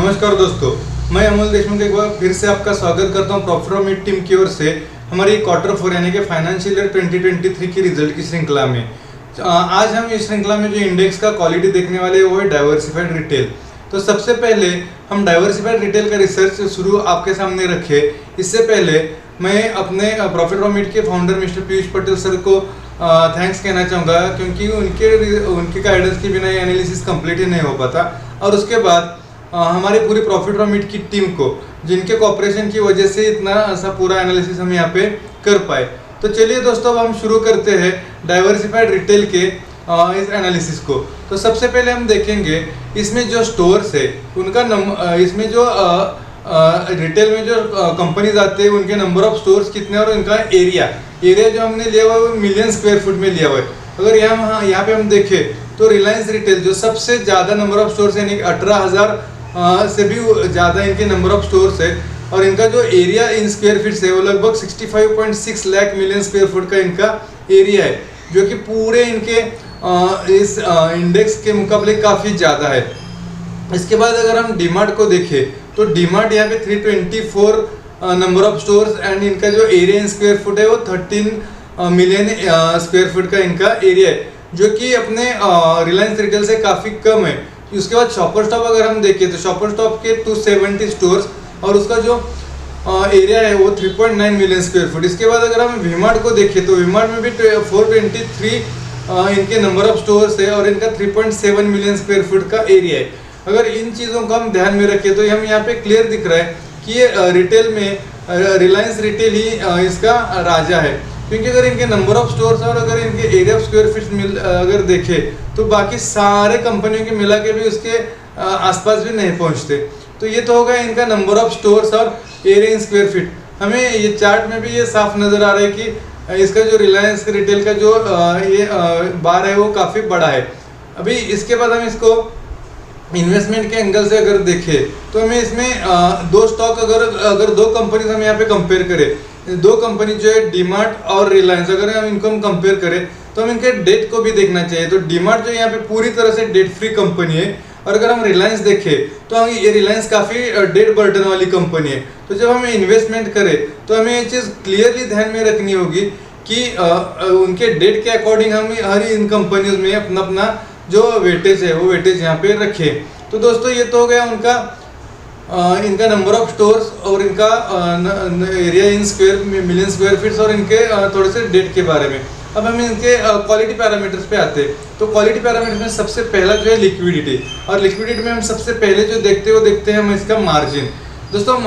नमस्कार दोस्तों, मैं अमोल देशमुख एक बार फिर से आपका स्वागत करता हूं प्रॉफिट और मिड टीम की ओर से हमारी क्वार्टर 4 यानी कि फाइनेंशियल ईयर 2023 की रिजल्ट की श्रृंखला में। आज हम इस श्रृंखला में जो इंडेक्स का क्वालिटी देखने वाले हैं वो है डाइवर्सिफाइड रिटेल। तो सबसे पहले हम डाइवर्सिफाइड रिटेल का रिसर्च शुरू आपके सामने रखे। इससे पहले मैं अपने प्रॉफिट और मिड के founder mister Piyush Patel sir को थैंक्स कहना चाहूँगा, क्योंकि उनके गाइडेंस के बिना ये एनालिसिस कंप्लीट ही नहीं हो पाता। और उसके बाद हमारी पूरी प्रॉफिट और मिड की टीम को, जिनके कोऑपरेशन की वजह से इतना ऐसा पूरा एनालिसिस हम यहाँ पे कर पाए। तो चलिए दोस्तों, अब हम शुरू करते हैं डाइवर्सिफाइड रिटेल के इस एनालिसिस को। तो सबसे पहले हम देखेंगे इसमें जो स्टोर्स है उनका इसमें जो रिटेल में जो कंपनीज आते हैं उनके नंबर ऑफ स्टोर्स कितने और उनका एरिया जो हमने लिया हुआ है वो मिलियन स्क्वायर फुट में लिया हुआ है। अगर यहाँ पे हम देखें तो रिलायंस रिटेल जो सबसे ज़्यादा नंबर ऑफ स्टोर्स है, यानी 18,000 से भी ज़्यादा इनके नंबर ऑफ स्टोर्स है, और इनका जो एरिया इन स्क्वायर फीट है वो लगभग 65.6 लाख मिलियन स्क्वायर फुट का इनका एरिया है, जो कि पूरे इनके इस इंडेक्स के मुकाबले काफ़ी ज़्यादा है। इसके बाद अगर हम डीमार्ट को देखें तो डीमार्ट यहाँ पे 324 नंबर ऑफ स्टोर्स एंड इनका जो एरिया इन स्क्वायर फुट है वो 13 मिलियन स्क्वायर फुट का इनका एरिया है, जो कि अपने रिलायंस रिटेल से काफ़ी कम है। उसके बाद शॉपर स्टॉप अगर हम देखें तो शॉपर स्टॉप के 270 स्टोर्स और उसका जो एरिया है वो 3.9 मिलियन स्क्वायर फुट। इसके बाद अगर हम वी-मार्ट को देखें तो वी-मार्ट में भी 423 इनके नंबर ऑफ स्टोर्स है और इनका 3.7 मिलियन स्क्वायर फुट का एरिया है। अगर इन चीज़ों को हम ध्यान में रखें तो हम यहाँ पे क्लियर दिख रहा है कि ये रिटेल में रिलायंस रिटेल ही इसका राजा है, क्योंकि अगर इनके नंबर ऑफ स्टोर्स और अगर इनके एरिया ऑफ स्क्वायर फीट अगर देखें तो बाकी सारे कंपनियों के मिला के भी उसके आसपास भी नहीं पहुंचते। तो ये तो होगा इनका नंबर ऑफ स्टोर्स और एरिया इन स्क्वायर फीट। हमें ये चार्ट में भी ये साफ नज़र आ रहा है कि इसका जो रिलायंस रिटेल का जो ये बार है वो काफ़ी बड़ा है। अभी इसके बाद हम इसको इन्वेस्टमेंट के एंगल से अगर देखें तो हमें इसमें दो स्टॉक अगर दो कंपनीज हम यहाँ पे कंपेयर करें, दो कंपनी जो है डीमार्ट और रिलायंस, अगर हम इनको कंपेयर करें तो हम इनके डेट को भी देखना चाहिए। तो डीमार्ट जो यहाँ पे पूरी तरह से डेट फ्री कंपनी है, और अगर हम रिलायंस देखें तो हम ये रिलायंस काफ़ी डेट बर्डन वाली कंपनी है। तो जब हम इन्वेस्टमेंट करें तो हमें ये चीज़ क्लियरली ध्यान में रखनी होगी कि उनके डेट के अकॉर्डिंग हम हर इन कंपनीज में अपना अपना जो वेटेज है वो वेटेज यहाँ पे रखें। तो दोस्तों ये तो हो गया उनका इनका नंबर ऑफ स्टोर्स और इनका area in square million square feets और इनके थोड़े से डेट के बारे में। अब हम इनके क्वालिटी पैरामीटर्स पे आते हैं। तो क्वालिटी पैरामीटर्स में सबसे पहला जो है लिक्विडिटी, और लिक्विडिटी में हम सबसे पहले जो देखते हैं हम इसका मार्जिन। दोस्तों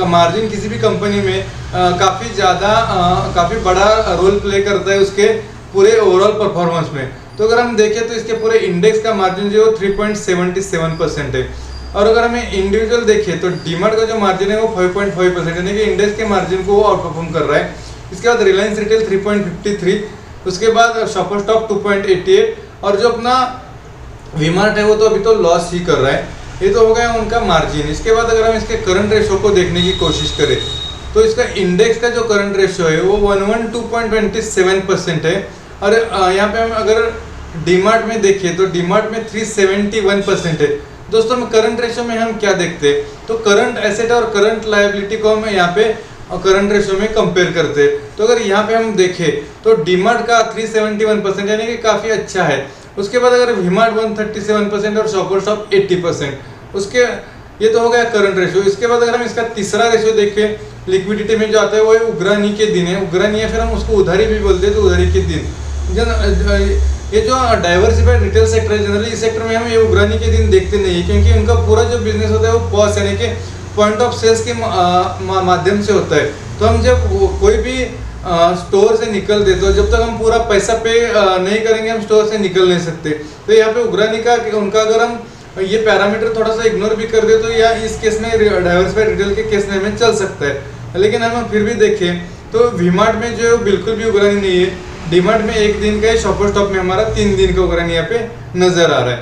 मार्जिन किसी भी कंपनी में काफ़ी बड़ा रोल प्ले करता है उसके पूरे ओवरऑल परफॉर्मेंस में। तो अगर हम देखें तो इसके पूरे इंडेक्स का मार्जिन जो 3.77% है, और अगर हमें इंडिविजुअल देखें तो डीमार्ट का जो मार्जिन है वो 5.5%, यानी कि इंडेक्स के मार्जिन को वो आउट परफॉर्म कर रहा है। इसके बाद रिलायंस रिटेल 3.53, उसके बाद शॉपर स्टॉप 2.88, और जो अपना वी-मार्ट है वो तो अभी तो लॉस ही कर रहा है। ये तो हो गया उनका मार्जिन। इसके बाद अगर हम इसके करंट रेशो को देखने की कोशिश करें तो इसका इंडेक्स का जो करंट रेशो है वो 112.27% है, और यहाँ पे हम अगर डीमार्ट में देखें तो डीमार्ट में 371% है। दोस्तों में करंट रेशो में हम क्या देखते हैं तो करंट एसेट और करंट लायबिलिटी को हम यहाँ पे करंट रेशो में कंपेयर करते हैं। तो अगर यहाँ पे हम देखें तो डीमार्ट का 371% यानी कि काफ़ी अच्छा है। उसके बाद अगर वी-मार्ट 137% और शॉपर स्टॉप 80%, उसके ये तो हो गया करंट रेशो। इसके बाद अगर हम इसका तीसरा रेशो देखें लिक्विडिटी में जो आता है वो है उग्रानी के दिन है। उग्रानी है, फिर हम उसको उधारी भी बोलते हैं, तो उधारी के दिन। ये जो डाइवर्सिफाइड रिटेल सेक्टर है जनरली इस सेक्टर में हम ये उग्रानी के दिन देखते नहीं है, क्योंकि उनका पूरा जो बिजनेस होता है वो पॉस यानी कि पॉइंट ऑफ सेल्स के माध्यम से होता है। तो हम जब कोई भी स्टोर से निकलते तो जब तक हम पूरा पैसा पे नहीं करेंगे हम स्टोर से निकल नहीं सकते। तो यहाँ पे उग्रानी का उनका अगर हम ये पैरामीटर थोड़ा सा इग्नोर भी कर दे तो या इस केस में डाइवर्सिफाइड रिटेल के केस में हमें चल सकता है। लेकिन हम फिर भी देखें तो वी-मार्ट में जो बिल्कुल भी उग्रानी नहीं है, डीमार्ट में 1 दिन का है, शॉपर स्टॉप में हमारा 3 दिन का उग्रानी यहाँ पे नजर आ रहा है।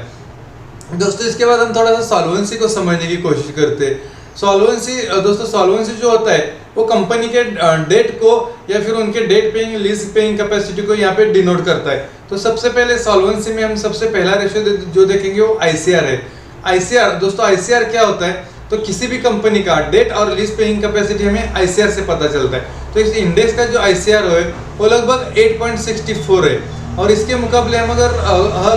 दोस्तों इसके बाद हम थोड़ा सा सॉल्वेंसी को समझने की कोशिश करते हैं। सॉल्वेंसी जो होता है वो कंपनी के डेट को या फिर उनके debt paying lease paying capacity को यहाँ पे डिनोट करता है। तो सबसे पहले सॉल्वेंसी में हम सबसे पहला रेशियो जो देखेंगे वो आईसीआर है। आईसीआर दोस्तों आईसीआर क्या होता है तो किसी भी कंपनी का डेट और लीज पेइंग कैपेसिटी हमें आईसीआर से पता चलता है। तो इस इंडेक्स का जो आईसीआर है वो लगभग 8.64 है। और इसके मुकाबले हम अगर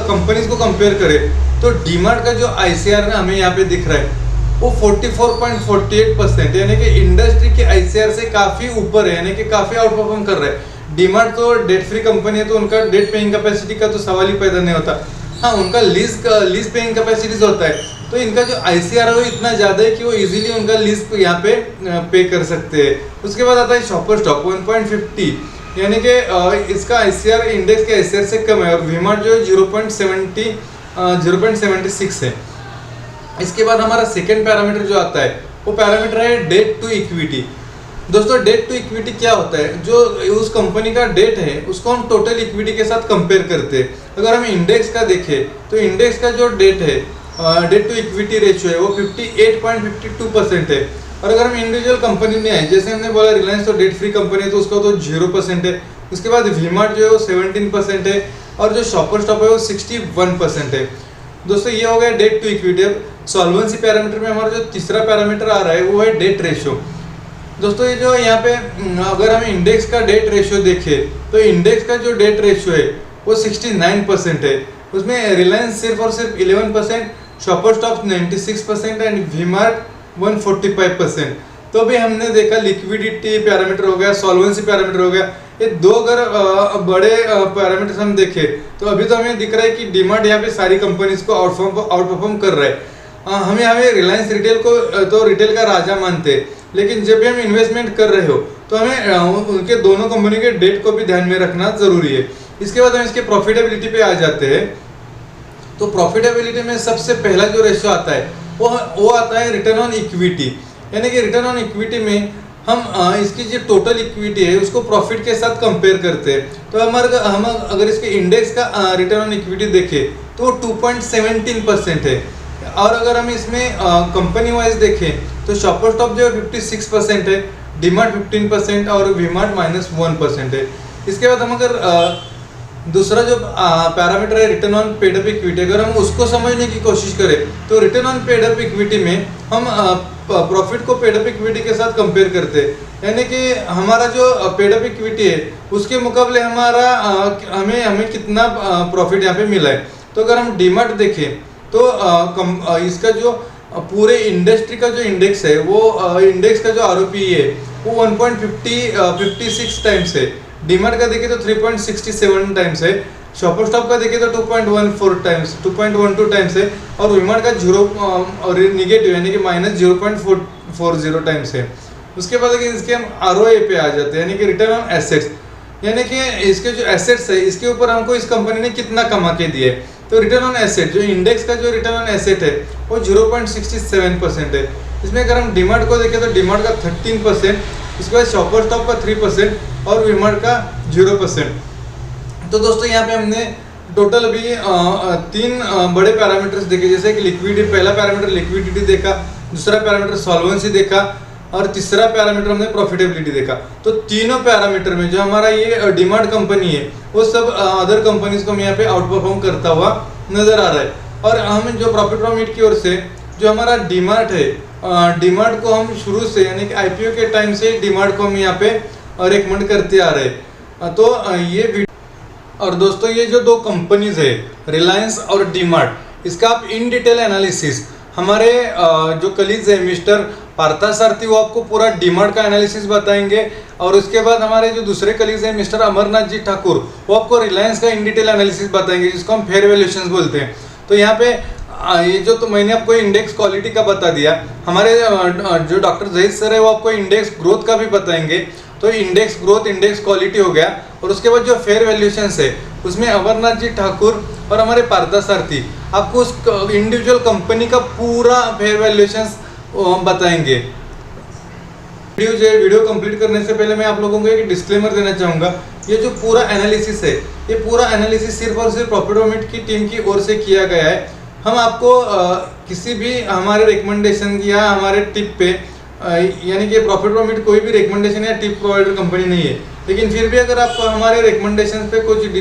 कंपनीज को कंपेयर करें तो डीमार्ट का जो आईसीआर हमें यहाँ पे दिख रहा है वो 44.48%, यानी कि इंडस्ट्री के आईसीआर से काफ़ी ऊपर है, यानी कि काफ़ी आउट परफॉर्म कर रहा है। डीमार्ट तो डेट फ्री कंपनी है तो उनका डेट पेइंग कैपेसिटी का तो सवाल ही पैदा नहीं होता। हाँ, उनका लीज पेइंग कैपेसिटीज होता है, तो इनका जो आईसीआर है वो इतना ज़्यादा है कि वो इजीली उनका लीज यहाँ पे कर सकते हैं। उसके बाद आता है शॉपर स्टॉप 1.50, यानी कि इसका आईसीआर इंडेक्स के आईसीआर से कम है। और वीमार्ट जो है 0.76 है। इसके बाद हमारा सेकेंड पैरामीटर जो आता है वो पैरामीटर है डेट टू इक्विटी। दोस्तों, डेट टू इक्विटी क्या होता है? जो उस कंपनी का डेट है उसको हम टोटल इक्विटी के साथ कंपेयर करते हैं। अगर हम इंडेक्स का देखें तो इंडेक्स का जो डेट है, डेट टू इक्विटी रेशियो है वो 58.52% है। और अगर हम इंडिविजुअल कंपनी में आए, जैसे हमने बोला रिलायंस तो डेट फ्री कंपनी है तो उसका तो 0% है। उसके बाद वीमार्ट जो है वो 17% है और जो शॉपर स्टॉप है वो 61% है। दोस्तों, ये हो गया डेट टू इक्विटी। अब सॉल्वेंसी पैरामीटर में हमारा जो तीसरा पैरामीटर आ रहा है वो है डेट रेशियो। दोस्तों, ये जो यहाँ पे अगर हम इंडेक्स का डेट रेशियो देखें तो इंडेक्स का जो डेट रेशियो है वो 69% है। उसमें रिलायंस सिर्फ और सिर्फ 11%, शॉपर स्टॉप 96% एंड वीमार्ट 145%। तो अभी हमने देखा लिक्विडिटी पैरामीटर हो गया, सॉल्वेंसी पैरामीटर हो गया, ये दो अगर बड़े पैरामीटर्स हम देखें तो अभी तो हमें दिख रहा है कि डीमार्ट यहाँ पे सारी कंपनीज को आउट परफॉर्म कर रहा है। हमें रिलायंस रिटेल को तो रिटेल का राजा मानते हैं, लेकिन जब भी हम इन्वेस्टमेंट कर रहे हो तो हमें उनके दोनों कंपनी के डेट को भी ध्यान में रखना जरूरी है। इसके बाद हम इसके प्रॉफिटेबिलिटी पे आ जाते हैं। तो प्रॉफिटेबिलिटी में सबसे पहला जो रेशियो आता है वो आता है रिटर्न ऑन इक्विटी, यानी कि रिटर्न ऑन इक्विटी में हम इसकी जो टोटल इक्विटी है उसको प्रॉफिट के साथ कंपेयर करते हैं। तो हम अगर इसके इंडेक्स का रिटर्न ऑन इक्विटी देखें तो 2.17% है। और अगर हम इसमें कंपनी वाइज देखें तो शॉपर स्टॉप जो है 56% है, डीमार्ट 15% और वीमार्ट -1% है। इसके बाद हम अगर दूसरा जो पैरामीटर है return on paid up equity, अगर हम उसको समझने की कोशिश करें तो return on paid up equity में हम प्रॉफिट को पेड अप इक्विटी के साथ कंपेयर करते हैं, यानी कि हमारा जो पेड अप इक्विटी है उसके मुकाबले हमें कितना प्रॉफिट यहाँ पे मिला है। तो अगर हम डीमार्ट देखें तो इसका जो पूरे इंडस्ट्री का जो इंडेक्स है वो इंडेक्स का जो आरओपी है वो 1.56 टाइम्स है। डीमार्ट का देखें तो 3.67 टाइम्स है, शॉपर स्टॉप का देखें तो 2.12 टाइम्स है और वीमार्ट का 0 और निगेटिव यानी कि -0.40 टाइम्स है। उसके बाद इसके हम आरओए पे आ जाते हैं, यानी कि रिटर्न ऑन एसेट्स, यानी कि इसके जो एसेट्स है इसके ऊपर हमको इस कंपनी ने कितना कमा के दिया है। तो रिटर्न ऑन एसेट जो इंडेक्स का जो रिटर्न ऑन एसेट है वो 0.67% है। इसमें अगर हम डीमार्ट को देखें तो डीमार्ट का 13%, उसके बाद शॉपर स्टॉप का 3% और वीमार्ट का 0%। तो दोस्तों, यहाँ पे हमने टोटल अभी 3 बड़े पैरामीटर्स देखे, जैसे कि लिक्विडिटी, पहला पैरामीटर लिक्विडिटी देखा, दूसरा पैरामीटर सॉल्वेंसी देखा और तीसरा पैरामीटर हमने प्रॉफिटेबिलिटी देखा। तो तीनों पैरामीटर में जो हमारा ये डीमार्ट कंपनी है वो सब अदर कंपनीज को यहाँ पे आउट परफॉर्म करता हुआ नजर आ रहा है। और हम जो प्रॉफिट प्रॉमिट की ओर से जो हमारा डीमार्ट है, डीमार्ट को हम शुरू से यानी कि आईपीओ के टाइम से डीमार्ट को हम यहाँ पे रिकमेंड करते आ रहे हैं। तो ये और दोस्तों, ये जो दो कंपनीज है रिलायंस और डीमार्ट, इसका आप इन डिटेल एनालिसिस हमारे जो कलीग्स है मिस्टर पार्थसारथी वो आपको पूरा डीमार्ट का एनालिसिस बताएंगे। और उसके बाद हमारे जो दूसरे कलीग्स हैं मिस्टर अमरनाथ जी ठाकुर वो आपको रिलायंस का इन डिटेल एनालिसिस बताएंगे, जिसको हम फेयर वैल्यूएशंस बोलते हैं। तो यहाँ पे ये जो तो मैंने आपको इंडेक्स क्वालिटी का बता दिया, हमारे जो डॉक्टर जहीद सर है वो आपको इंडेक्स ग्रोथ का भी बताएंगे। तो इंडेक्स ग्रोथ, इंडेक्स क्वालिटी हो गया। और उसके बाद जो फेयर वैल्यूएशंस है उसमें अमरनाथ जी ठाकुर और हमारे पार्थसारथी आपको उस इंडिविजुअल कंपनी का पूरा फेयर वैल्यूएशंस बताएंगे। वीडियो कंप्लीट करने से पहले मैं आप लोगों को एक डिस्क्लेमर देना चाहूँगा। ये जो पूरा एनालिसिस है ये पूरा एनालिसिस सिर्फ और सिर्फ प्रॉफिट प्रॉमिट की टीम की ओर से किया गया है। हम आपको किसी भी हमारे रिकमेंडेशन या हमारे टिप पे यानी कि प्रॉफिट प्रॉमिट कोई भी रिकमेंडेशन या टिप प्रोवाइडर कंपनी नहीं है, लेकिन फिर भी अगर आपको हमारे रिकमेंडेशन पे कोई भी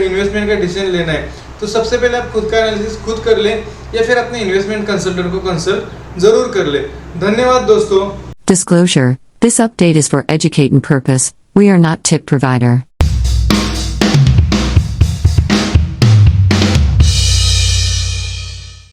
इन्वेस्टमेंट का डिसीजन लेना है तो सबसे पहले आप खुद का एनालिसिस खुद कर लें या फिर अपने इन्वेस्टमेंट कंसल्टेंट को कंसल्ट जरूर कर लें। धन्यवाद दोस्तों। Disclosure: This update is for educating purpose. We are not tip provider.